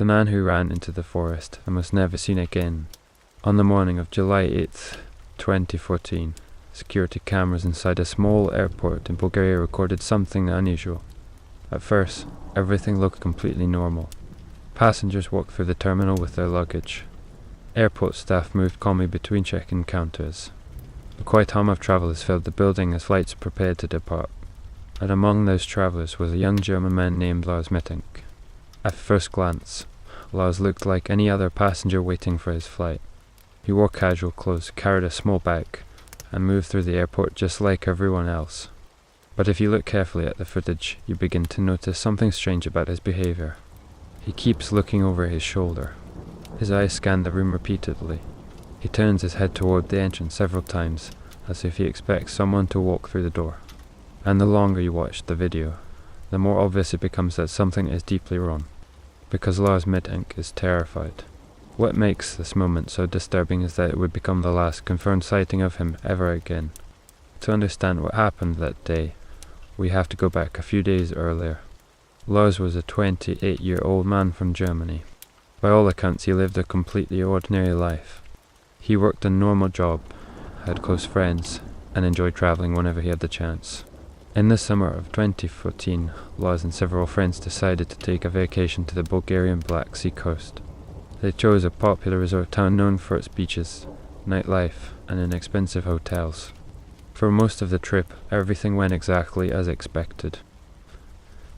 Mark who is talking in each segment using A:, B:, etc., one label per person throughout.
A: The man who ran into the forest and was never seen again. On the morning of July 8th, 2014, security cameras inside a small airport in Bulgaria recorded something unusual. At first, everything looked completely normal. Passengers walked through the terminal with their luggage. Airport staff moved calmly between check-in counters. The quiet hum of travellers filled the building as flights prepared to depart. And among those travellers was a young German man named Lars Mittink. At first glance, Lars looked like any other passenger waiting for his flight. He wore casual clothes, carried a small bag, and moved through the airport just like everyone else. But if you look carefully at the footage, you begin to notice something strange about his behaviour. He keeps looking over his shoulder. His eyes scan the room repeatedly. He turns his head toward the entrance several times, as if he expects someone to walk through the door. And the longer you watch the video, the more obvious it becomes that something is deeply wrong, because Lars Mittink is terrified. What makes this moment so disturbing is that it would become the last confirmed sighting of him ever again. To understand what happened that day, we have to go back a few days earlier. Lars was a 28-year-old man from Germany. By all accounts, he lived a completely ordinary life. He worked a normal job, had close friends, and enjoyed travelling whenever he had the chance. In the summer of 2014, Lars and several friends decided to take a vacation to the Bulgarian Black Sea coast. They chose a popular resort town known for its beaches, nightlife, and inexpensive hotels. For most of the trip, everything went exactly as expected.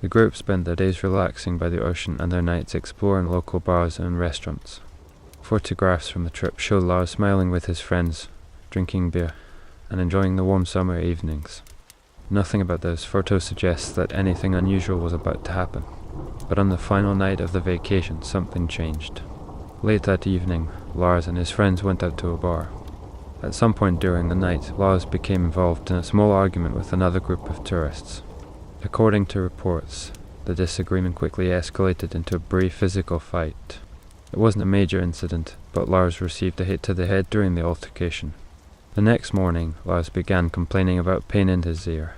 A: The group spent their days relaxing by the ocean and their nights exploring local bars and restaurants. Photographs from the trip show Lars smiling with his friends, drinking beer, and enjoying the warm summer evenings. Nothing about those photos suggests that anything unusual was about to happen. But on the final night of the vacation, something changed. Late that evening, Lars and his friends went out to a bar. At some point during the night, Lars became involved in a small argument with another group of tourists. According to reports, the disagreement quickly escalated into a brief physical fight. It wasn't a major incident, but Lars received a hit to the head during the altercation. The next morning, Lars began complaining about pain in his ear.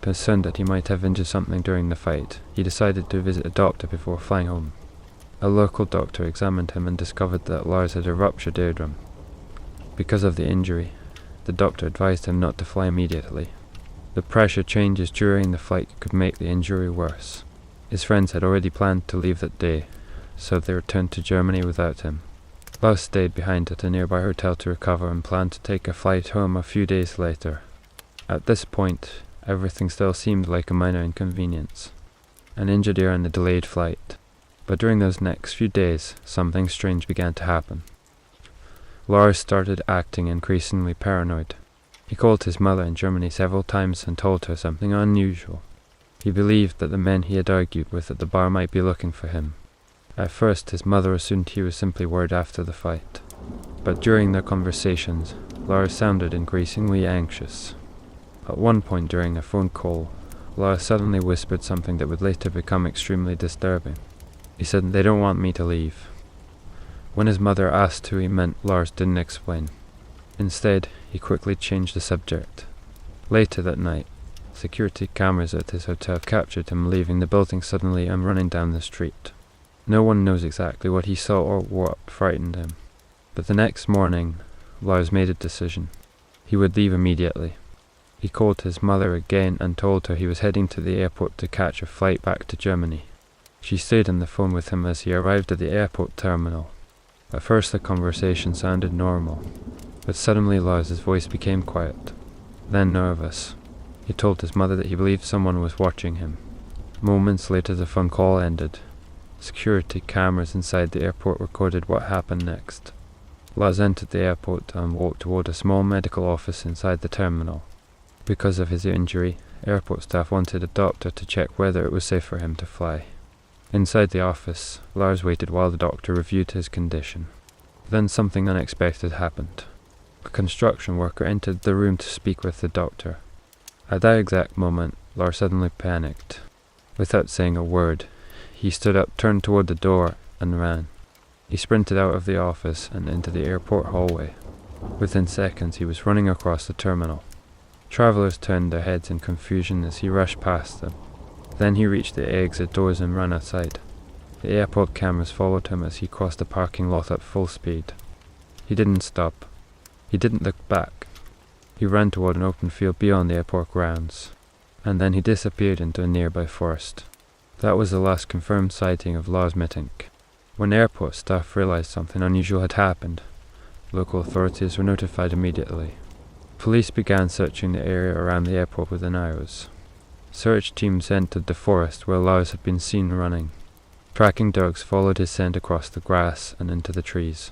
A: Concerned that he might have injured something during the fight, he decided to visit a doctor before flying home. A local doctor examined him and discovered that Lars had a ruptured eardrum. Because of the injury, the doctor advised him not to fly immediately. The pressure changes during the flight could make the injury worse. His friends had already planned to leave that day, so they returned to Germany without him. Lars stayed behind at a nearby hotel to recover and planned to take a flight home a few days later. At this point, everything still seemed like a minor inconvenience. An injured ear and a delayed flight. But during those next few days, something strange began to happen. Lars started acting increasingly paranoid. He called his mother in Germany several times and told her something unusual. He believed that the men he had argued with at the bar might be looking for him. At first, his mother assumed he was simply worried after the fight. But during their conversations, Lars sounded increasingly anxious. At one point during a phone call, Lars suddenly whispered something that would later become extremely disturbing. He said, "They don't want me to leave." When his mother asked who he meant, Lars didn't explain. Instead, he quickly changed the subject. Later that night, security cameras at his hotel captured him leaving the building suddenly and running down the street. No one knows exactly what he saw or what frightened him. But the next morning, Lars made a decision. He would leave immediately. He called his mother again and told her he was heading to the airport to catch a flight back to Germany. She stayed on the phone with him as he arrived at the airport terminal. At first the conversation sounded normal, but suddenly Lars's voice became quiet, then nervous. He told his mother that he believed someone was watching him. Moments later the phone call ended. Security cameras inside the airport recorded what happened next. Lars entered the airport and walked toward a small medical office inside the terminal. Because of his injury, airport staff wanted a doctor to check whether it was safe for him to fly. Inside the office, Lars waited while the doctor reviewed his condition. Then something unexpected happened. A construction worker entered the room to speak with the doctor. At that exact moment, Lars suddenly panicked. Without saying a word, he stood up, turned toward the door, and ran. He sprinted out of the office and into the airport hallway. Within seconds, he was running across the terminal. Travelers turned their heads in confusion as he rushed past them. Then he reached the exit doors and ran outside. The airport cameras followed him as he crossed the parking lot at full speed. He didn't stop. He didn't look back. He ran toward an open field beyond the airport grounds, and then he disappeared into a nearby forest. That was the last confirmed sighting of Lars Mittink. When airport staff realized something unusual had happened, local authorities were notified immediately. Police began searching the area around the airport with arrows. Search teams entered the forest where Lars had been seen running. Tracking dogs followed his scent across the grass and into the trees.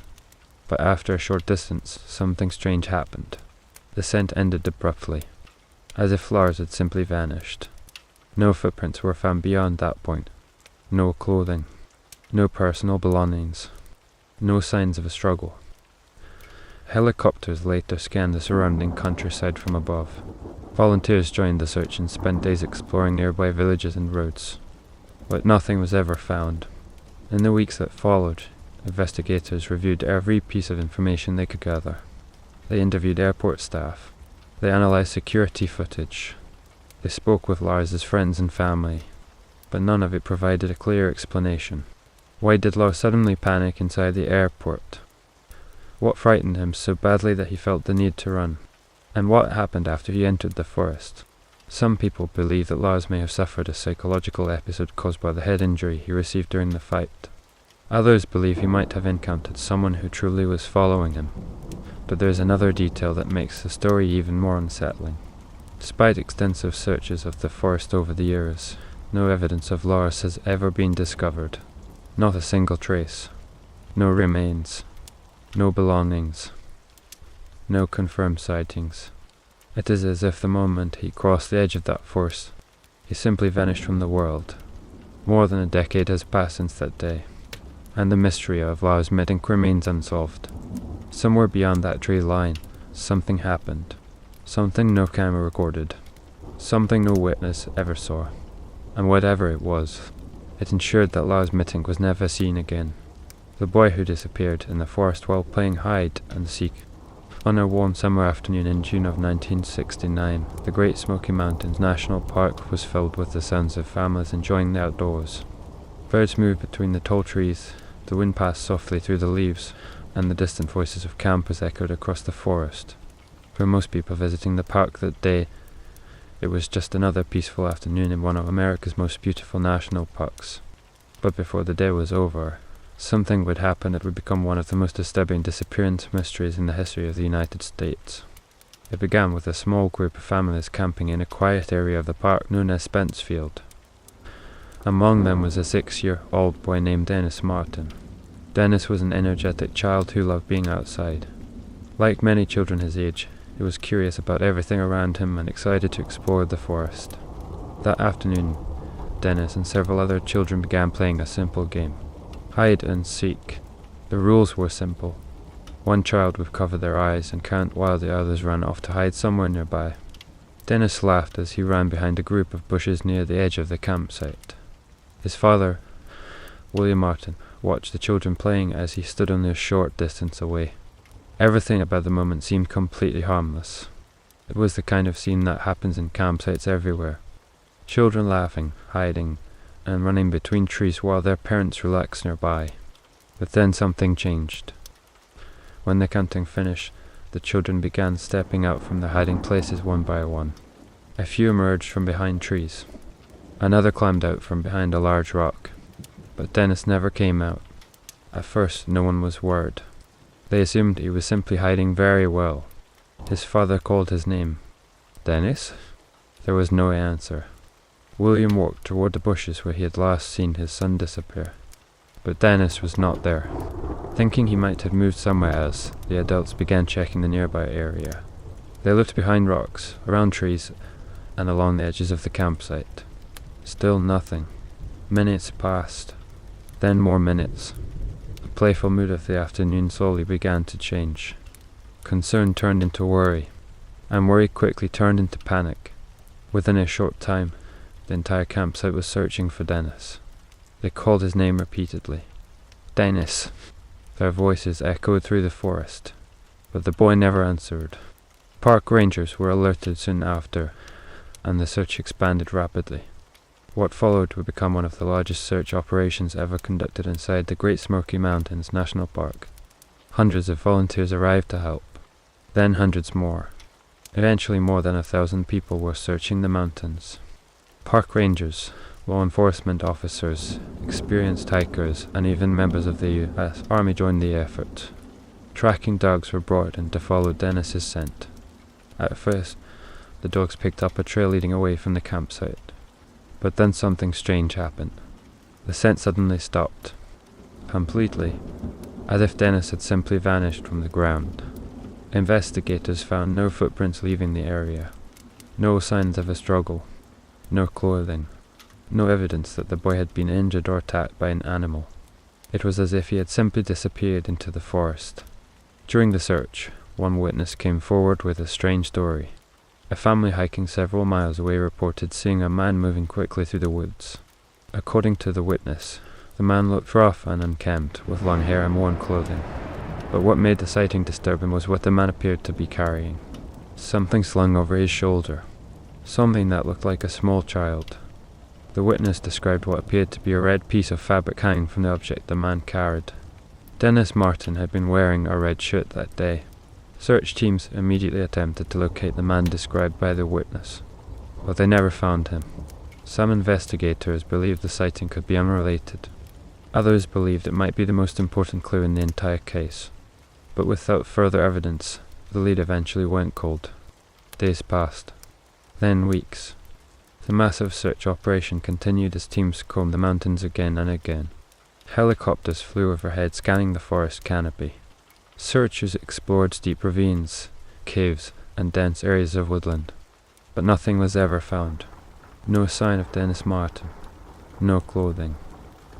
A: But after a short distance, something strange happened. The scent ended abruptly, as if Lars had simply vanished. No footprints were found beyond that point. No clothing. No personal belongings. No signs of a struggle. Helicopters later scanned the surrounding countryside from above. Volunteers joined the search and spent days exploring nearby villages and roads. But nothing was ever found. In the weeks that followed, investigators reviewed every piece of information they could gather. They interviewed airport staff. They analyzed security footage. They spoke with Lars' friends and family. But none of it provided a clear explanation. Why did Lars suddenly panic inside the airport? What frightened him so badly that he felt the need to run? And what happened after he entered the forest? Some people believe that Lars may have suffered a psychological episode caused by the head injury he received during the fight. Others believe he might have encountered someone who truly was following him. But there is another detail that makes the story even more unsettling. Despite extensive searches of the forest over the years, no evidence of Lars has ever been discovered. Not a single trace. No remains. No belongings. No confirmed sightings. It is as if the moment he crossed the edge of that forest, he simply vanished from the world. More than a decade has passed since that day, and the mystery of Lars Mittink remains unsolved. Somewhere beyond that tree line, something happened. Something no camera recorded. Something no witness ever saw. And whatever it was, it ensured that Lars Mittink was never seen again. The boy who disappeared in the forest while playing hide and seek. On a warm summer afternoon in June of 1969, the Great Smoky Mountains National Park was filled with the sounds of families enjoying the outdoors. Birds moved between the tall trees, the wind passed softly through the leaves, and the distant voices of campers echoed across the forest. For most people visiting the park that day, it was just another peaceful afternoon in one of America's most beautiful national parks. But before the day was over, something would happen that would become one of the most disturbing disappearance mysteries in the history of the United States. It began with a small group of families camping in a quiet area of the park known as Spencefield. Among them was a 6-year-old boy named Dennis Martin. Dennis was an energetic child who loved being outside. Like many children his age, he was curious about everything around him and excited to explore the forest. That afternoon, Dennis and several other children began playing a simple game. Hide and seek. The rules were simple. One child would cover their eyes and count while the others ran off to hide somewhere nearby. Dennis laughed as he ran behind a group of bushes near the edge of the campsite. His father, William Martin, watched the children playing as he stood only a short distance away. Everything about the moment seemed completely harmless. It was the kind of scene that happens in campsites everywhere. Children laughing, hiding, and running between trees while their parents relaxed nearby. But then something changed. When the counting finished, the children began stepping out from their hiding places one by one. A few emerged from behind trees. Another climbed out from behind a large rock. But Dennis never came out. At first, no one was worried. They assumed he was simply hiding very well. His father called his name. Dennis? There was no answer. William walked toward the bushes where he had last seen his son disappear. But Dennis was not there. Thinking he might have moved somewhere else, the adults began checking the nearby area. They looked behind rocks, around trees, and along the edges of the campsite. Still nothing. Minutes passed. Then more minutes. The playful mood of the afternoon slowly began to change. Concern turned into worry, and worry quickly turned into panic. Within a short time, the entire campsite was searching for Dennis. They called his name repeatedly. Dennis! Their voices echoed through the forest, but the boy never answered. Park rangers were alerted soon after, and the search expanded rapidly. What followed would become one of the largest search operations ever conducted inside the Great Smoky Mountains National Park. Hundreds of volunteers arrived to help, then hundreds more. Eventually more than 1,000 people were searching the mountains. Park rangers, law enforcement officers, experienced hikers, and even members of the US Army joined the effort. Tracking dogs were brought in to follow Dennis's scent. At first, the dogs picked up a trail leading away from the campsite. But then something strange happened. The scent suddenly stopped. Completely. As if Dennis had simply vanished from the ground. Investigators found no footprints leaving the area. No signs of a struggle. No clothing. No evidence that the boy had been injured or attacked by an animal. It was as if he had simply disappeared into the forest. During the search, one witness came forward with a strange story. A family hiking several miles away reported seeing a man moving quickly through the woods. According to the witness, the man looked rough and unkempt, with long hair and worn clothing. But what made the sighting disturbing was what the man appeared to be carrying. Something slung over his shoulder. Something that looked like a small child. The witness described what appeared to be a red piece of fabric hanging from the object the man carried. Dennis Martin had been wearing a red shirt that day. Search teams immediately attempted to locate the man described by the witness, but they never found him. Some investigators believed the sighting could be unrelated. Others believed it might be the most important clue in the entire case. But without further evidence, the lead eventually went cold. Days passed. Then weeks. The massive search operation continued as teams combed the mountains again and again. Helicopters flew overhead, scanning the forest canopy. Searchers explored steep ravines, caves, and dense areas of woodland. But nothing was ever found. No sign of Dennis Martin. No clothing.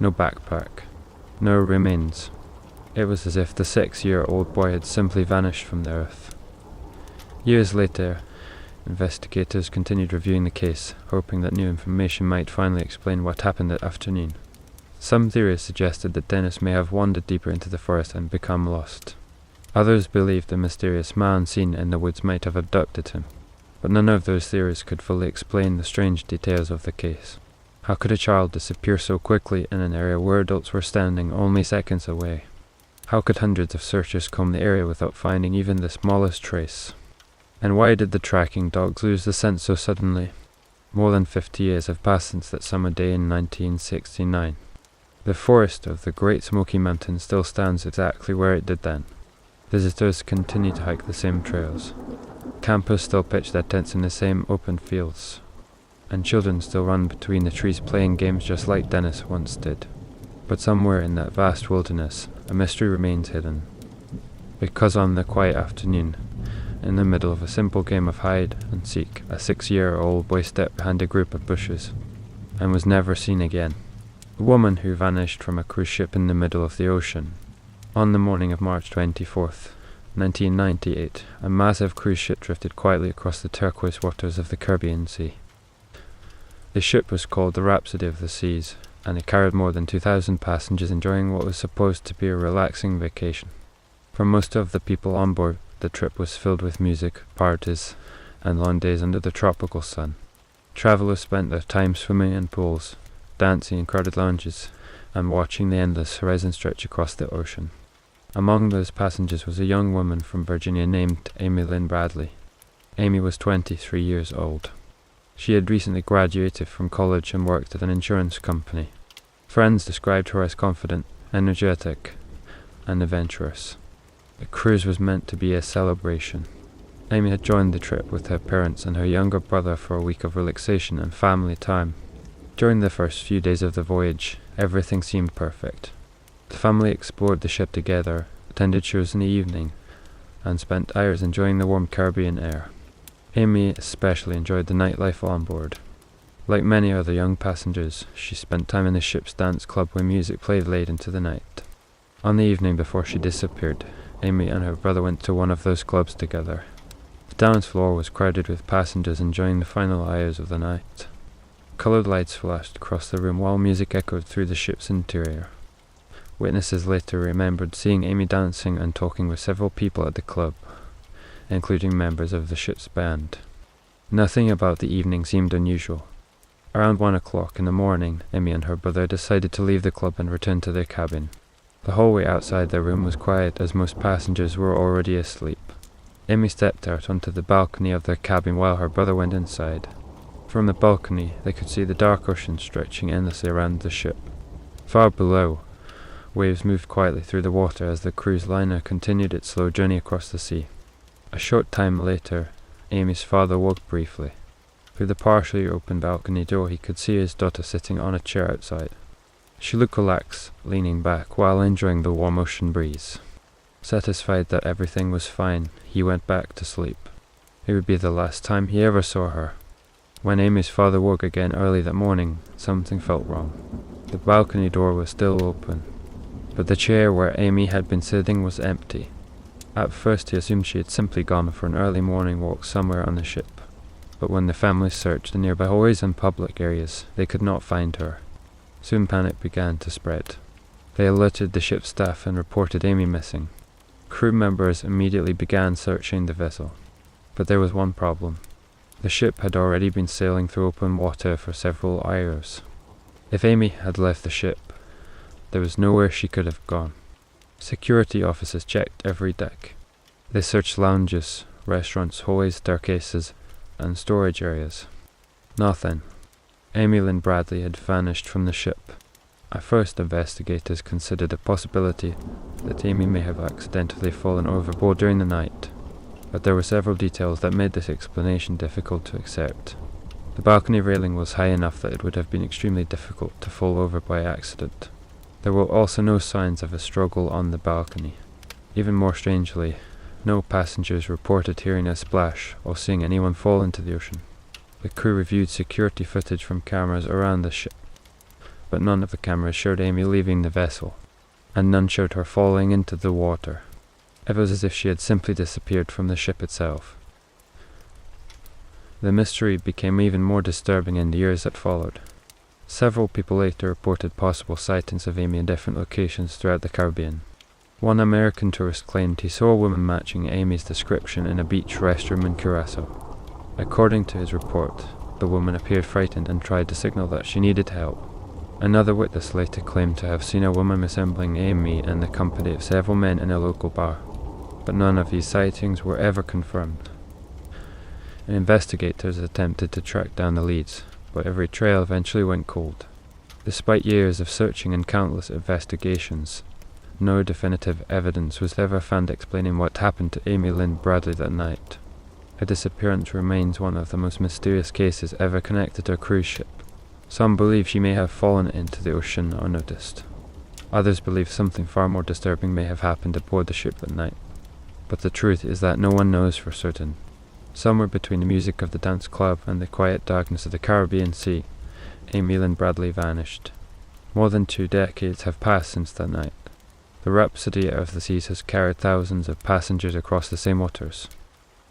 A: No backpack. No remains. It was as if the 6-year-old boy had simply vanished from the earth. Years later, investigators continued reviewing the case, hoping that new information might finally explain what happened that afternoon. Some theories suggested that Dennis may have wandered deeper into the forest and become lost. Others believed the mysterious man seen in the woods might have abducted him, but none of those theories could fully explain the strange details of the case. How could a child disappear so quickly in an area where adults were standing only seconds away? How could hundreds of searchers comb the area without finding even the smallest trace? And why did the tracking dogs lose the scent so suddenly? More than 50 years have passed since that summer day in 1969. The forest of the Great Smoky Mountains still stands exactly where it did then. Visitors continue to hike the same trails. Campers still pitch their tents in the same open fields. And children still run between the trees playing games just like Dennis once did. But somewhere in that vast wilderness, a mystery remains hidden. Because on the quiet afternoon, in the middle of a simple game of hide and seek, a 6-year-old boy stepped behind a group of bushes and was never seen again. A woman who vanished from a cruise ship in the middle of the ocean. On the morning of March 24th, 1998, a massive cruise ship drifted quietly across the turquoise waters of the Caribbean Sea. The ship was called the Rhapsody of the Seas, and it carried more than 2,000 passengers enjoying what was supposed to be a relaxing vacation. For most of the people on board, the trip was filled with music, parties, and long days under the tropical sun. Travelers spent their time swimming in pools, dancing in crowded lounges, and watching the endless horizon stretch across the ocean. Among those passengers was a young woman from Virginia named Amy Lynn Bradley. Amy was 23 years old. She had recently graduated from college and worked at an insurance company. Friends described her as confident, energetic, and adventurous. The cruise was meant to be a celebration. Amy had joined the trip with her parents and her younger brother for a week of relaxation and family time. During the first few days of the voyage, everything seemed perfect. The family explored the ship together, attended shows in the evening, and spent hours enjoying the warm Caribbean air. Amy especially enjoyed the nightlife on board. Like many other young passengers, she spent time in the ship's dance club where music played late into the night. On the evening before she disappeared, Amy and her brother went to one of those clubs together. The dance floor was crowded with passengers enjoying the final hours of the night. Coloured lights flashed across the room while music echoed through the ship's interior. Witnesses later remembered seeing Amy dancing and talking with several people at the club, including members of the ship's band. Nothing about the evening seemed unusual. Around 1 o'clock in the morning, Amy and her brother decided to leave the club and return to their cabin. The hallway outside their room was quiet as most passengers were already asleep. Amy stepped out onto the balcony of their cabin while her brother went inside. From the balcony, they could see the dark ocean stretching endlessly around the ship. Far below, waves moved quietly through the water as the cruise liner continued its slow journey across the sea. A short time later, Amy's father woke briefly. Through the partially open balcony door, he could see his daughter sitting on a chair outside. She looked relaxed, leaning back while enjoying the warm ocean breeze. Satisfied that everything was fine, he went back to sleep. It would be the last time he ever saw her. When Amy's father woke again early that morning, something felt wrong. The balcony door was still open, but the chair where Amy had been sitting was empty. At first he assumed she had simply gone for an early morning walk somewhere on the ship, but when the family searched the nearby hallways and public areas, they could not find her. Soon panic began to spread. They alerted the ship's staff and reported Amy missing. Crew members immediately began searching the vessel, but there was one problem. The ship had already been sailing through open water for several hours. If Amy had left the ship, there was nowhere she could have gone. Security officers checked every deck. They searched lounges, restaurants, hallways, staircases, and storage areas. Nothing. Amy Lynn Bradley had vanished from the ship. At first, investigators considered the possibility that Amy may have accidentally fallen overboard during the night, but there were several details that made this explanation difficult to accept. The balcony railing was high enough that it would have been extremely difficult to fall over by accident. There were also no signs of a struggle on the balcony. Even more strangely, no passengers reported hearing a splash or seeing anyone fall into the ocean. The crew reviewed security footage from cameras around the ship, but none of the cameras showed Amy leaving the vessel, and none showed her falling into the water. It was as if she had simply disappeared from the ship itself. The mystery became even more disturbing in the years that followed. Several people later reported possible sightings of Amy in different locations throughout the Caribbean. One American tourist claimed he saw a woman matching Amy's description in a beach restroom in Curacao. According to his report, the woman appeared frightened and tried to signal that she needed help. Another witness later claimed to have seen a woman resembling Amy in the company of several men in a local bar, but none of these sightings were ever confirmed. Investigators attempted to track down the leads, but every trail eventually went cold. Despite years of searching and countless investigations, no definitive evidence was ever found explaining what happened to Amy Lynn Bradley that night. Her disappearance remains one of the most mysterious cases ever connected to a cruise ship. Some believe she may have fallen into the ocean unnoticed. Others believe something far more disturbing may have happened aboard the ship that night. But the truth is that no one knows for certain. Somewhere between the music of the dance club and the quiet darkness of the Caribbean Sea, Amy Lynn Bradley vanished. More than 2 decades have passed since that night. The rhapsody of the seas has carried thousands of passengers across the same waters.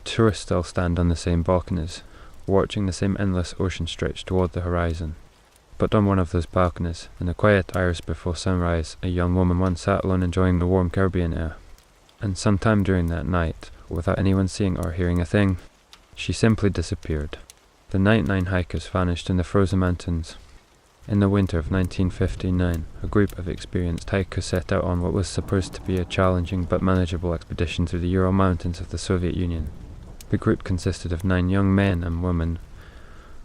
A: Tourists still stand on the same balconies, watching the same endless ocean stretch toward the horizon. But on one of those balconies, in the quiet hours before sunrise, a young woman once sat alone enjoying the warm Caribbean air. And sometime during that night, without anyone seeing or hearing a thing, she simply disappeared. The 99 hikers vanished in the frozen mountains. In the winter of 1959, a group of experienced hikers set out on what was supposed to be a challenging but manageable expedition through the Ural Mountains of the Soviet Union. The group consisted of 9 young men and women,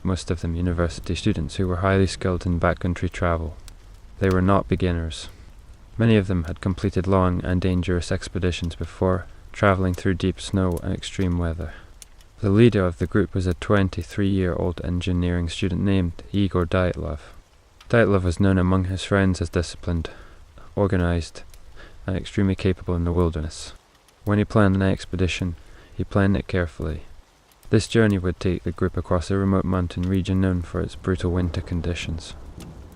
A: most of them university students who were highly skilled in backcountry travel. They were not beginners. Many of them had completed long and dangerous expeditions before, traveling through deep snow and extreme weather. The leader of the group was a 23-year-old engineering student named Igor Dyatlov. Dyatlov was known among his friends as disciplined, organized, and extremely capable in the wilderness. When he planned an expedition, he planned it carefully. This journey would take the group across a remote mountain region known for its brutal winter conditions.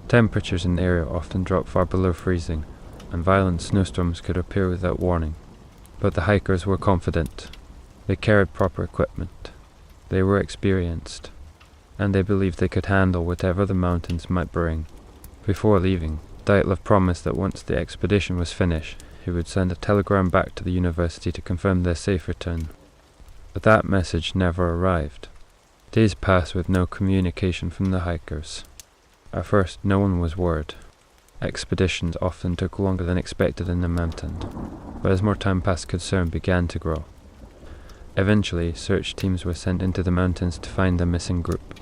A: Temperatures in the area often dropped far below freezing, and violent snowstorms could appear without warning. But the hikers were confident. They carried proper equipment. They were experienced, and they believed they could handle whatever the mountains might bring. Before leaving, Dyatlov promised that once the expedition was finished, he would send a telegram back to the university to confirm their safe return. But that message never arrived. Days passed with no communication from the hikers. At first, no one was worried. Expeditions often took longer than expected in the mountain, but as more time passed, concern began to grow. Eventually, search teams were sent into the mountains to find the missing group.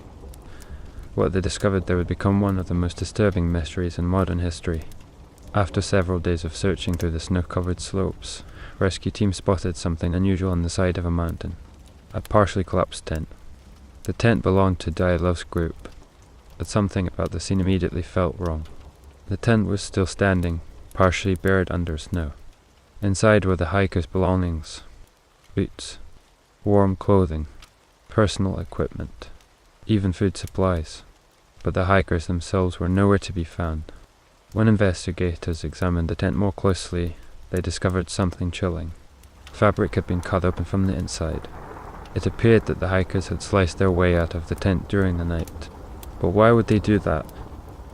A: What they discovered there would become one of the most disturbing mysteries in modern history. After several days of searching through the snow-covered slopes, rescue teams spotted something unusual on the side of a mountain. A partially collapsed tent. The tent belonged to Dyatlow's group, but something about the scene immediately felt wrong. The tent was still standing, partially buried under snow. Inside were the hikers' belongings: boots, warm clothing, personal equipment, even food supplies. But the hikers themselves were nowhere to be found. When investigators examined the tent more closely, they discovered something chilling. Fabric had been cut open from the inside. It appeared that the hikers had sliced their way out of the tent during the night. But why would they do that?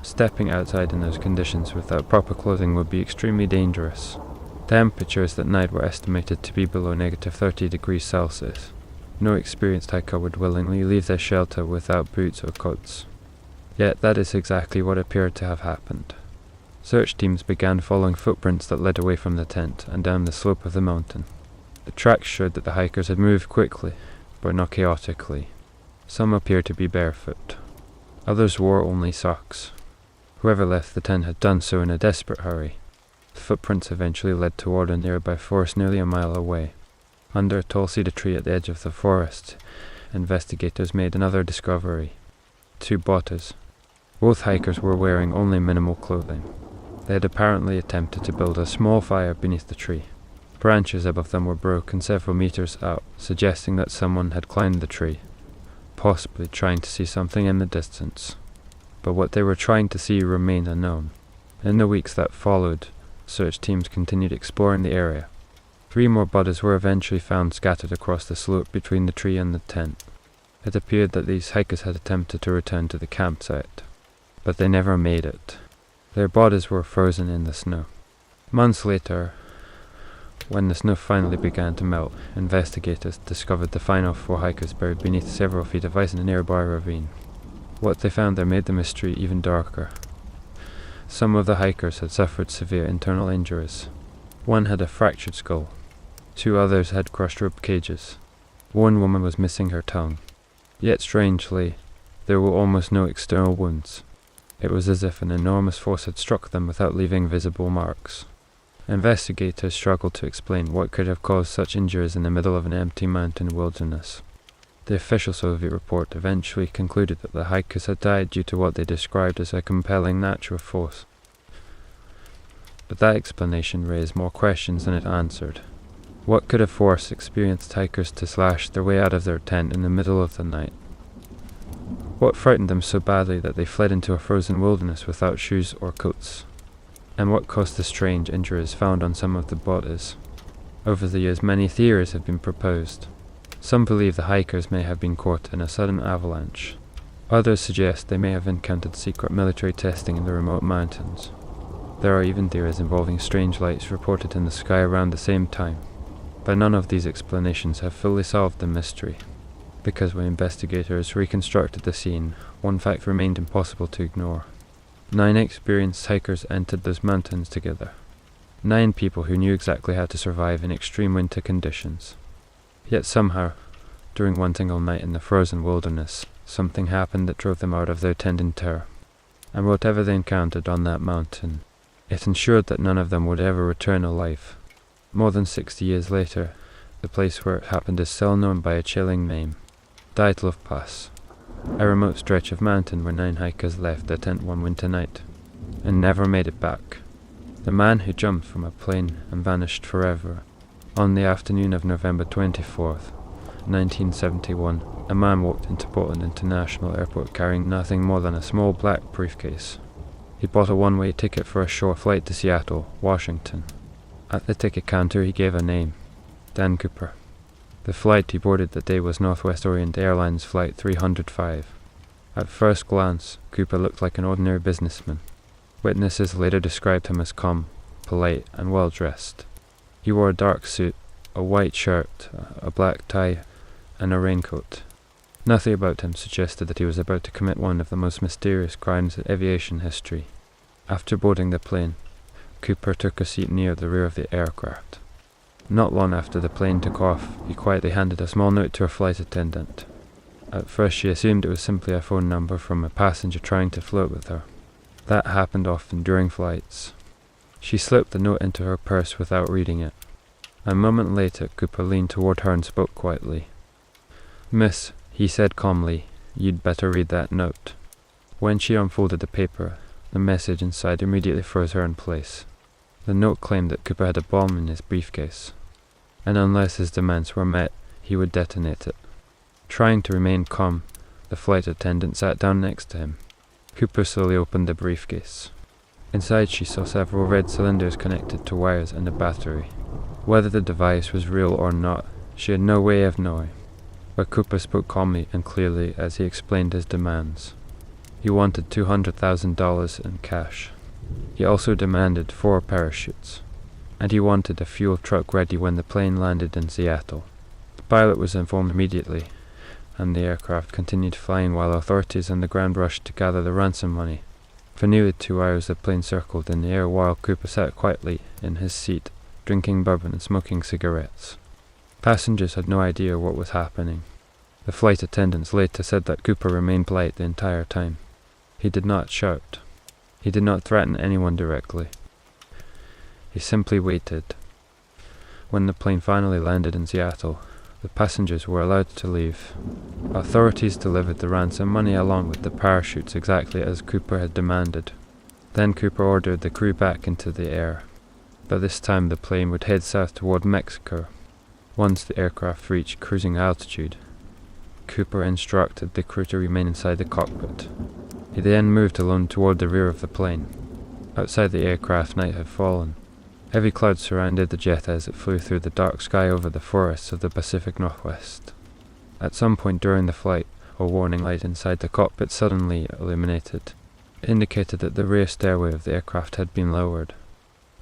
A: Stepping outside in those conditions without proper clothing would be extremely dangerous. Temperatures that night were estimated to be below -30 degrees Celsius. No experienced hiker would willingly leave their shelter without boots or coats. Yet that is exactly what appeared to have happened. Search teams began following footprints that led away from the tent and down the slope of the mountain. The tracks showed that the hikers had moved quickly, but not chaotically. Some appeared to be barefoot. Others wore only socks. Whoever left the tent had done so in a desperate hurry. The footprints eventually led toward a nearby forest nearly a mile away. Under a tall cedar tree at the edge of the forest, investigators made another discovery: 2 bodies. Both hikers were wearing only minimal clothing. They had apparently attempted to build a small fire beneath the tree. Branches above them were broken several meters out, suggesting that someone had climbed the tree, possibly trying to see something in the distance. But what they were trying to see remained unknown. In the weeks that followed, search teams continued exploring the area. 3 more bodies were eventually found scattered across the slope between the tree and the tent. It appeared that these hikers had attempted to return to the campsite, but they never made it. Their bodies were frozen in the snow. Months later, when the snow finally began to melt, investigators discovered the final 4 hikers buried beneath several feet of ice in a nearby ravine. What they found there made the mystery even darker. Some of the hikers had suffered severe internal injuries. One had a fractured skull. 2 others had crushed rib cages. One woman was missing her tongue. Yet strangely, there were almost no external wounds. It was as if an enormous force had struck them without leaving visible marks. Investigators struggled to explain what could have caused such injuries in the middle of an empty mountain wilderness. The official Soviet report eventually concluded that the hikers had died due to what they described as a compelling natural force. But that explanation raised more questions than it answered. What could have forced experienced hikers to slash their way out of their tent in the middle of the night? What frightened them so badly that they fled into a frozen wilderness without shoes or coats? And what caused the strange injuries found on some of the bodies? Over the years, many theories have been proposed. Some believe the hikers may have been caught in a sudden avalanche. Others suggest they may have encountered secret military testing in the remote mountains. There are even theories involving strange lights reported in the sky around the same time. But none of these explanations have fully solved the mystery. Because when investigators reconstructed the scene, one fact remained impossible to ignore. 9 experienced hikers entered those mountains together. 9 people who knew exactly how to survive in extreme winter conditions. Yet somehow, during one single night in the frozen wilderness, something happened that drove them out of their tent in terror. And whatever they encountered on that mountain, it ensured that none of them would ever return alive. More than 60 years later, the place where it happened is still known by a chilling name: Dyatlov Pass, a remote stretch of mountain where 9 hikers left their tent one winter night, and never made it back. The man who jumped from a plane and vanished forever. On the afternoon of November 24th, 1971, a man walked into Portland International Airport carrying nothing more than a small black briefcase. He bought a one-way ticket for a short flight to Seattle, Washington. At the ticket counter he gave a name: Dan Cooper. The flight he boarded that day was Northwest Orient Airlines Flight 305. At first glance, Cooper looked like an ordinary businessman. Witnesses later described him as calm, polite, and well-dressed. He wore a dark suit, a white shirt, a black tie, and a raincoat. Nothing about him suggested that he was about to commit one of the most mysterious crimes in aviation history. After boarding the plane, Cooper took a seat near the rear of the aircraft. Not long after the plane took off, he quietly handed a small note to her flight attendant. At first she assumed it was simply a phone number from a passenger trying to flirt with her. That happened often during flights. She slipped the note into her purse without reading it. A moment later, Cooper leaned toward her and spoke quietly. "Miss," he said calmly, "you'd better read that note." When she unfolded the paper, the message inside immediately froze her in place. The note claimed that Cooper had a bomb in his briefcase, and unless his demands were met, he would detonate it. Trying to remain calm, the flight attendant sat down next to him. Cooper slowly opened the briefcase. Inside she saw several red cylinders connected to wires and a battery. Whether the device was real or not, she had no way of knowing. But Cooper spoke calmly and clearly as he explained his demands. He wanted $200,000 in cash. He also demanded 4 parachutes, and he wanted a fuel truck ready when the plane landed in Seattle. The pilot was informed immediately, and the aircraft continued flying while authorities on the ground rushed to gather the ransom money. For nearly 2 hours the plane circled in the air while Cooper sat quietly in his seat, drinking bourbon and smoking cigarettes. Passengers had no idea what was happening. The flight attendants later said that Cooper remained polite the entire time. He did not shout. He did not threaten anyone directly. He simply waited. When the plane finally landed in Seattle, the passengers were allowed to leave. Authorities delivered the ransom money along with the parachutes exactly as Cooper had demanded. Then Cooper ordered the crew back into the air. By this time the plane would head south toward Mexico. Once the aircraft reached cruising altitude, Cooper instructed the crew to remain inside the cockpit. He then moved alone toward the rear of the plane. Outside the aircraft, night had fallen. Heavy clouds surrounded the jet as it flew through the dark sky over the forests of the Pacific Northwest. At some point during the flight, a warning light inside the cockpit suddenly illuminated. It indicated that the rear stairway of the aircraft had been lowered.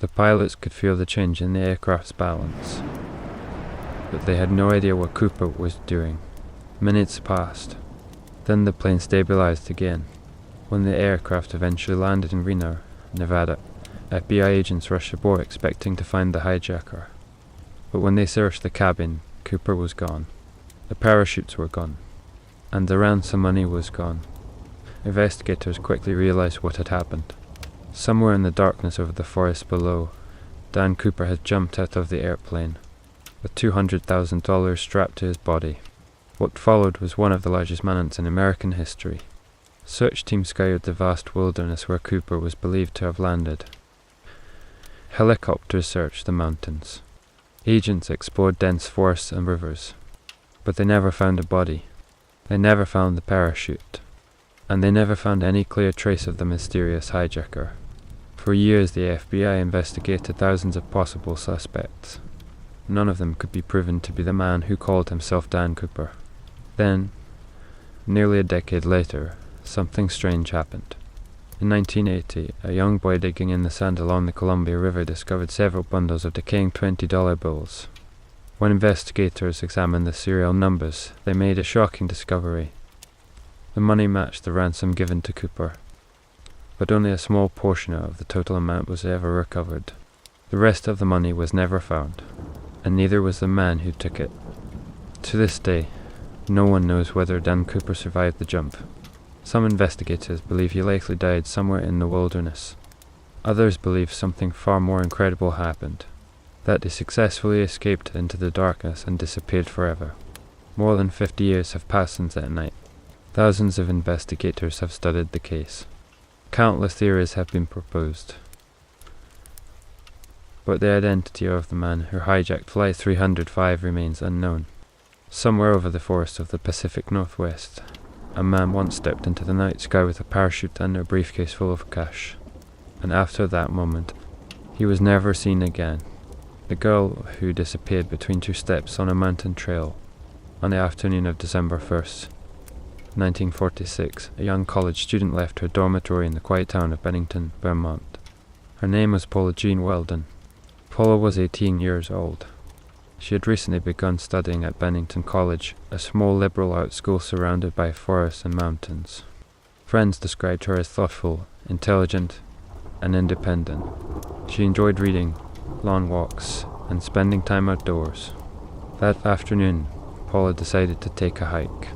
A: The pilots could feel the change in the aircraft's balance, but they had no idea what Cooper was doing. Minutes passed. Then the plane stabilized again. When the aircraft eventually landed in Reno, Nevada, FBI agents rushed aboard expecting to find the hijacker. But when they searched the cabin, Cooper was gone. The parachutes were gone. And the ransom money was gone. Investigators quickly realized what had happened. Somewhere in the darkness over the forest below, Dan Cooper had jumped out of the airplane, with $200,000 strapped to his body. What followed was one of the largest manhunts in American history. Search teams scoured the vast wilderness where Cooper was believed to have landed. Helicopters searched the mountains. Agents explored dense forests and rivers. But they never found a body. They never found the parachute. And they never found any clear trace of the mysterious hijacker. For years the FBI investigated thousands of possible suspects. None of them could be proven to be the man who called himself Dan Cooper. Then, nearly a decade later, something strange happened. In 1980, a young boy digging in the sand along the Columbia River discovered several bundles of decaying $20 bills. When investigators examined the serial numbers, they made a shocking discovery. The money matched the ransom given to Cooper, but only a small portion of the total amount was ever recovered. The rest of the money was never found, and neither was the man who took it. To this day, no one knows whether Dan Cooper survived the jump. Some investigators believe he likely died somewhere in the wilderness. Others believe something far more incredible happened, that he successfully escaped into the darkness and disappeared forever. More than 50 years have passed since that night. Thousands of investigators have studied the case. Countless theories have been proposed, but the identity of the man who hijacked Flight 305 remains unknown. Somewhere over the forests of the Pacific Northwest, a man once stepped into the night sky with a parachute and a briefcase full of cash, and after that moment, he was never seen again. The girl who disappeared between 2 steps on a mountain trail on the afternoon of December 1st, 1946, a young college student left her dormitory in the quiet town of Bennington, Vermont. Her name was Paula Jean Weldon. Paula was 18 years old. She had recently begun studying at Bennington College, a small liberal arts school surrounded by forests and mountains. Friends described her as thoughtful, intelligent, and independent. She enjoyed reading, long walks, and spending time outdoors. That afternoon, Paula decided to take a hike.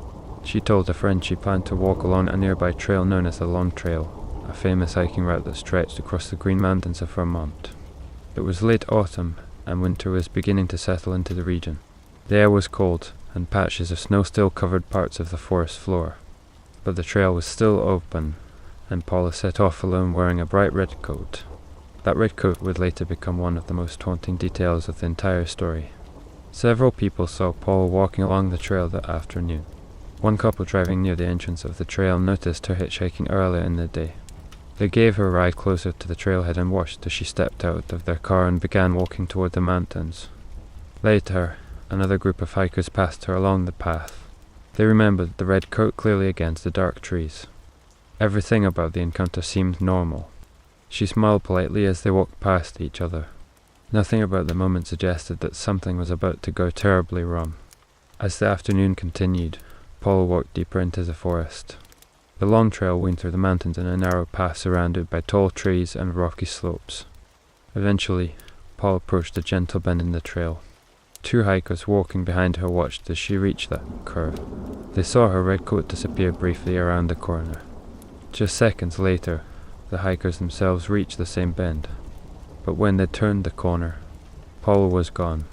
A: She told a friend she planned to walk along a nearby trail known as the Long Trail, a famous hiking route that stretched across the Green Mountains of Vermont. It was late autumn, and winter was beginning to settle into the region. The air was cold, and patches of snow still covered parts of the forest floor. But the trail was still open, and Paula set off alone wearing a bright red coat. That red coat would later become one of the most haunting details of the entire story. Several people saw Paula walking along the trail that afternoon. One couple driving near the entrance of the trail noticed her hitchhiking earlier in the day. They gave her a ride closer to the trailhead and watched as she stepped out of their car and began walking toward the mountains. Later, another group of hikers passed her along the path. They remembered the red coat clearly against the dark trees. Everything about the encounter seemed normal. She smiled politely as they walked past each other. Nothing about the moment suggested that something was about to go terribly wrong. As the afternoon continued, Paula walked deeper into the forest. The long trail wound through the mountains in a narrow path surrounded by tall trees and rocky slopes. Eventually, Paula approached a gentle bend in the trail. Two hikers walking behind her watched as she reached that curve. They saw her red coat disappear briefly around the corner. Just seconds later, the hikers themselves reached the same bend. But when they turned the corner, Paula was gone.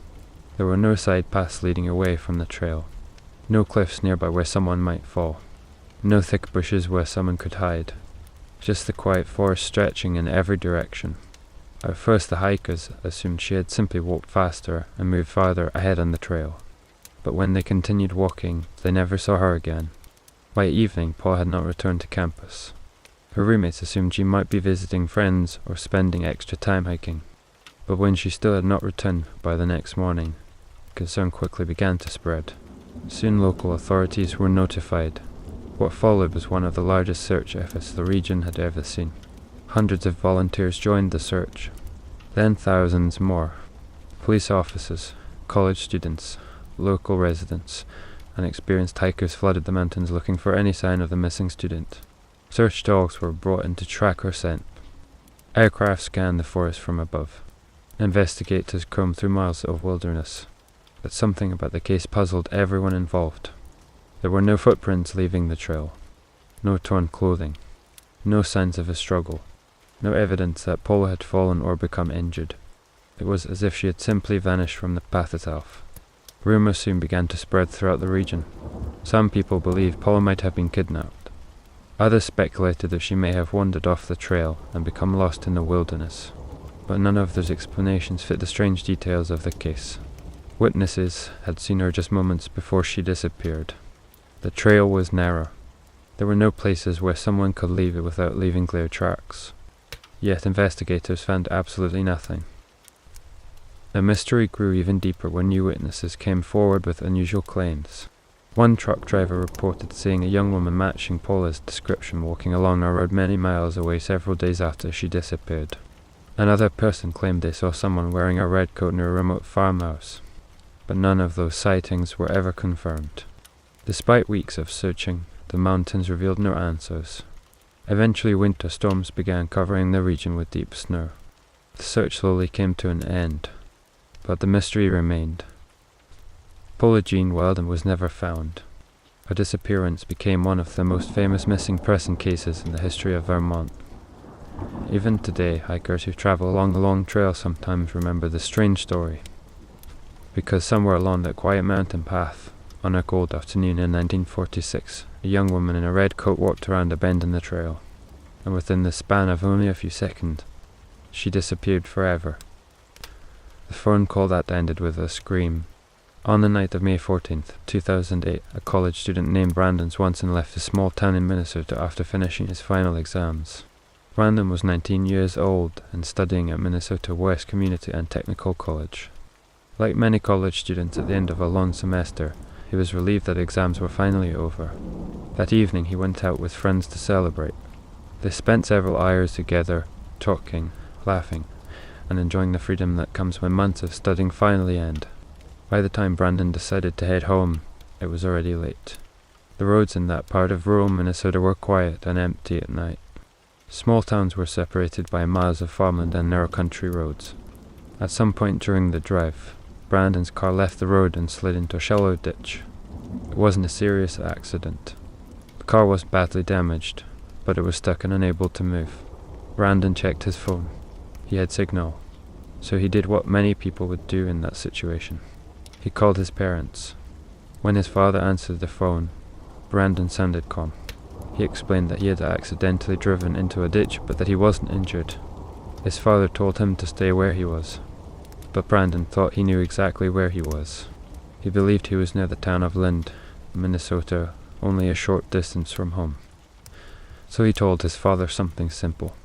A: There were no side paths leading away from the trail. No cliffs nearby where someone might fall. No thick bushes where someone could hide. Just the quiet forest stretching in every direction. At first the hikers assumed she had simply walked faster and moved farther ahead on the trail. But when they continued walking, they never saw her again. By evening, Paula had not returned to campus. Her roommates assumed she might be visiting friends or spending extra time hiking. But when she still had not returned by the next morning, concern quickly began to spread. Soon local authorities were notified. What followed was one of the largest search efforts the region had ever seen. Hundreds of volunteers joined the search. Then thousands more. Police officers, college students, local residents, and experienced hikers flooded the mountains looking for any sign of the missing student. Search dogs were brought in to track her scent. Aircraft scanned the forest from above. Investigators combed through miles of wilderness. But something about the case puzzled everyone involved. There were no footprints leaving the trail. No torn clothing. No signs of a struggle. No evidence that Paula had fallen or become injured. It was as if she had simply vanished from the path itself. Rumors soon began to spread throughout the region. Some people believed Paula might have been kidnapped. Others speculated that she may have wandered off the trail and become lost in the wilderness. But none of those explanations fit the strange details of the case. Witnesses had seen her just moments before she disappeared. The trail was narrow. There were no places where someone could leave it without leaving clear tracks. Yet investigators found absolutely nothing. The mystery grew even deeper when new witnesses came forward with unusual claims. One truck driver reported seeing a young woman matching Paula's description walking along a road many miles away several days after she disappeared. Another person claimed they saw someone wearing a red coat near a remote farmhouse. But none of those sightings were ever confirmed. Despite weeks of searching, the mountains revealed no answers. Eventually winter storms began covering the region with deep snow. The search slowly came to an end, but the mystery remained. Paula Jean Weldon was never found. Her disappearance became one of the most famous missing person cases in the history of Vermont. Even today, hikers who travel along the long trail sometimes remember the strange story. Because somewhere along that quiet mountain path, on a cold afternoon in 1946, a young woman in a red coat walked around a bend in the trail, and within the span of only a few seconds, she disappeared forever. The phone call that ended with a scream. On the night of May 14th, 2008, a college student named Brandon Swanson left a small town in Minnesota after finishing his final exams. Brandon was 19 years old and studying at Minnesota West Community and Technical College. Like many college students at the end of a long semester, he was relieved that exams were finally over. That evening he went out with friends to celebrate. They spent several hours together, talking, laughing, and enjoying the freedom that comes when months of studying finally end. By the time Brandon decided to head home, it was already late. The roads in that part of rural Minnesota were quiet and empty at night. Small towns were separated by miles of farmland and narrow country roads. At some point during the drive, Brandon's car left the road and slid into a shallow ditch. It wasn't a serious accident. The car wasn't badly damaged, but it was stuck and unable to move. Brandon checked his phone. He had signal, so he did what many people would do in that situation. He called his parents. When his father answered the phone, Brandon sounded calm. He explained that he had accidentally driven into a ditch, but that he wasn't injured. His father told him to stay where he was, but Brandon thought he knew exactly where he was. He believed he was near the town of Lind, Minnesota, only a short distance from home. So he told his father something simple.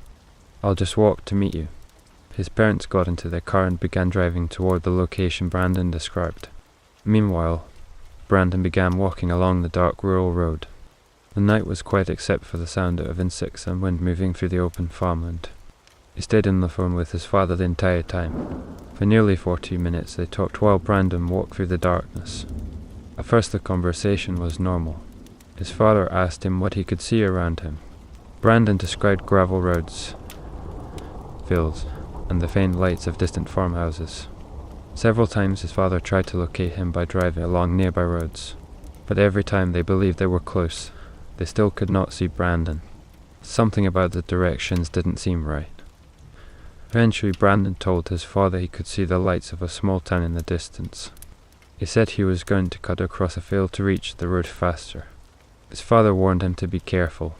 A: "I'll just walk to meet you." His parents got into their car and began driving toward the location Brandon described. Meanwhile, Brandon began walking along the dark rural road. The night was quiet except for the sound of insects and wind moving through the open farmland. He stayed on the phone with his father the entire time. For nearly 40 minutes they talked while Brandon walked through the darkness. At first the conversation was normal. His father asked him what he could see around him. Brandon described gravel roads, fields, and the faint lights of distant farmhouses. Several times his father tried to locate him by driving along nearby roads, but every time they believed they were close, they still could not see Brandon. Something about the directions didn't seem right. Eventually Brandon told his father he could see the lights of a small town in the distance. He said he was going to cut across a field to reach the road faster. His father warned him to be careful.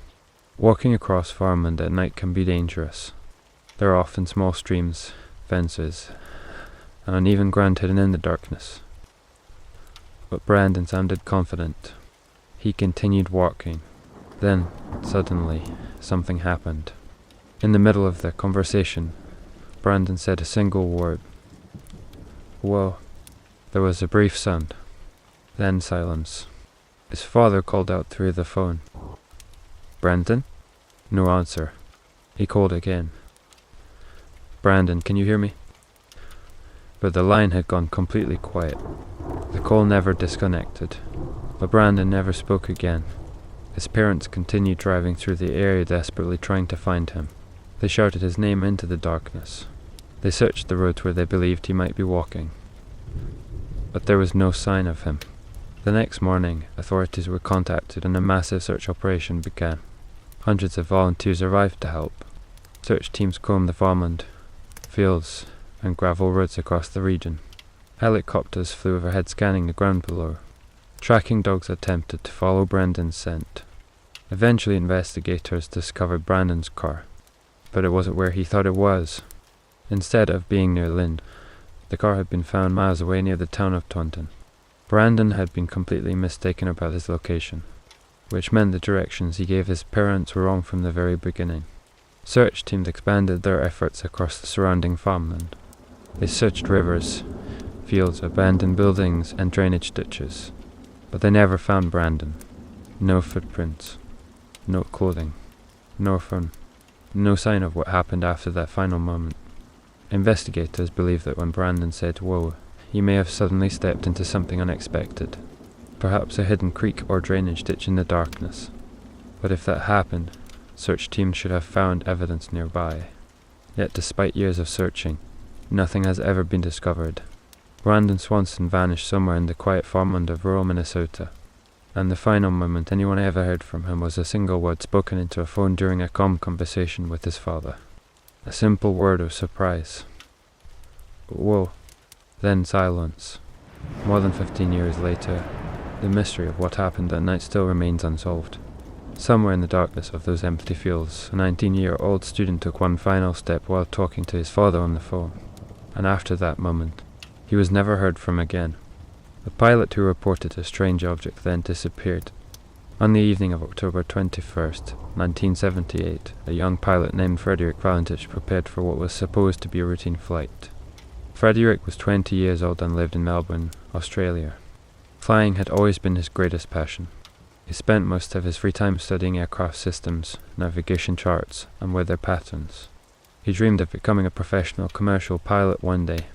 A: Walking across farmland at night can be dangerous. There are often small streams, fences, and uneven ground hidden in the darkness. But Brandon sounded confident. He continued walking. Then, suddenly, something happened. In the middle of their conversation, Brandon said a single word. "Whoa." There was a brief sound, then silence. His father called out through the phone. "Brandon?" No answer. He called again. "Brandon, can you hear me?" But the line had gone completely quiet. The call never disconnected, but Brandon never spoke again. His parents continued driving through the area desperately trying to find him. They shouted his name into the darkness. They searched the roads where they believed he might be walking, but there was no sign of him. The next morning, authorities were contacted and a massive search operation began. Hundreds of volunteers arrived to help. Search teams combed the farmland, fields, and gravel roads across the region. Helicopters flew overhead scanning the ground below. Tracking dogs attempted to follow Brandon's scent. Eventually investigators discovered Brandon's car, but it wasn't where he thought it was. Instead of being near Lind, the car had been found miles away near the town of Taunton. Brandon had been completely mistaken about his location, which meant the directions he gave his parents were wrong from the very beginning. Search teams expanded their efforts across the surrounding farmland. They searched rivers, fields, abandoned buildings, and drainage ditches, but they never found Brandon. No footprints, no clothing, no phone, no sign of what happened after that final moment. Investigators believe that when Brandon said "whoa," he may have suddenly stepped into something unexpected, perhaps a hidden creek or drainage ditch in the darkness. But if that happened, search teams should have found evidence nearby. Yet despite years of searching, nothing has ever been discovered. Brandon Swanson vanished somewhere in the quiet farmland of rural Minnesota, and the final moment anyone ever heard from him was a single word spoken into a phone during a calm conversation with his father. A simple word of surprise. "Whoa." Then silence. More than 15 years later, the mystery of what happened that night still remains unsolved. Somewhere in the darkness of those empty fields, a 19-year-old student took one final step while talking to his father on the phone. And after that moment, he was never heard from again. The pilot who reported a strange object then disappeared. On the evening of October 21st, 1978, a young pilot named Frederick Valentich prepared for what was supposed to be a routine flight. Frederick was 20 years old and lived in Melbourne, Australia. Flying had always been his greatest passion. He spent most of his free time studying aircraft systems, navigation charts, and weather patterns. He dreamed of becoming a professional commercial pilot one day.